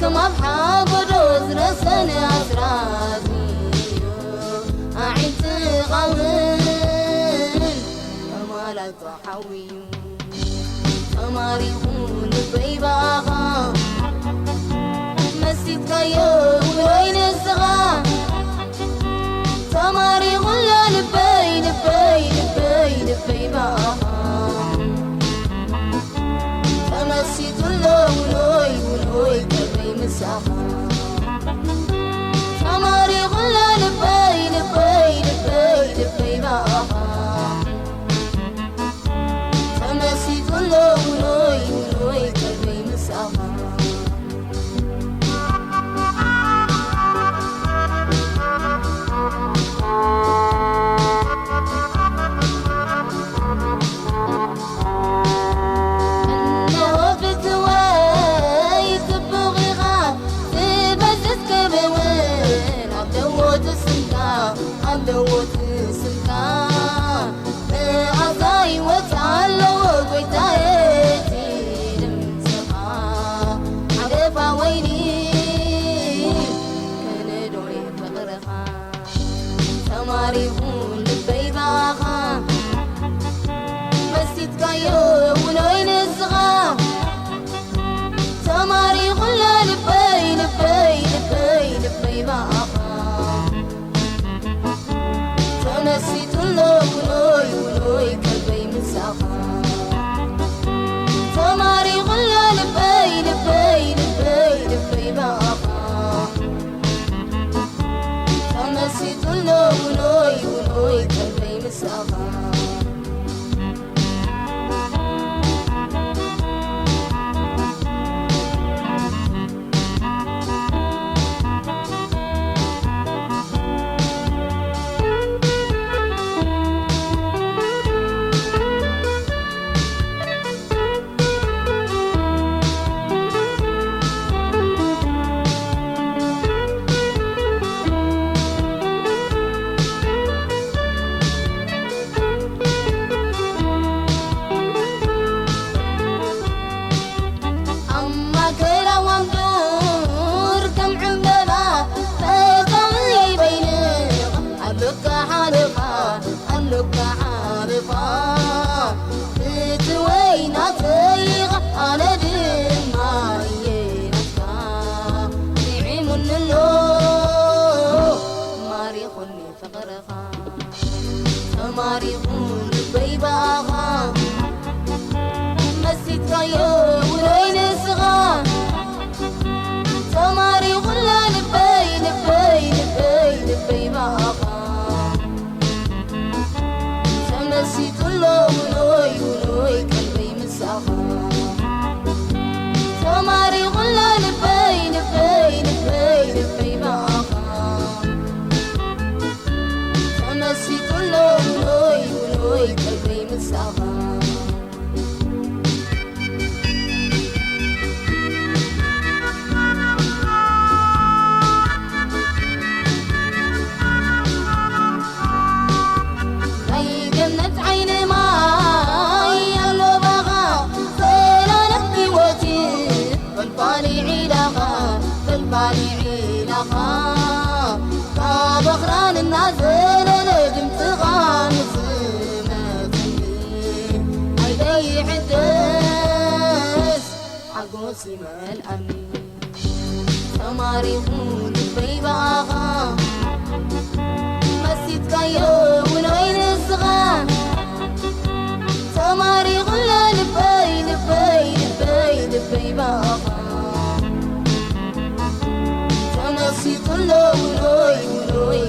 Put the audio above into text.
ما بحاجة روز رسن أسرازي أعيد غمن كمالك حوي تماريخون بيباغا مسيت كيو وين الصغا تماريخون لا لبي لبي لبي لبي باغا تمسيت اللولوي ولوي قلبي مساخا تماريخون لا لبي لبي لبي لبي باغا تمسيت اللولوي ولوي قلبي مساخا تماريخون لبي باغا مسيت كيو ولوين الصغا تماريخون لا لبي لبي لبي لبي باغا تمسيت اللولوي ولوي قلبي مساخا تماريخون لا لبي لبي لبي لبي باغا تمسيت اللولوي ولوي قلبي مساخا تماريخون لبي باغا مسيت كيو ولوين الصغا تماريخون لا لبي لبي لبي لبي باغا تمسيت اللولوي ولوي قلبي مساخا تماريخون لا لبي لبي لبي لبي باغا تمسيت اللولوي ولوي قلبي مساخا هاي جنة عين ماي يلو بغا سيلا نبكي وتي بالبالي عيلها بالبالي عيلها بغران النازل نجم تغامس مازلي عيدي عدس عقوسي ما الأمين تماريخون لبي باغا مسيت كيو ولوين الصغا تماريخون لا لبي لبي لبي لبي باغا تمسيت اللولوي ولوي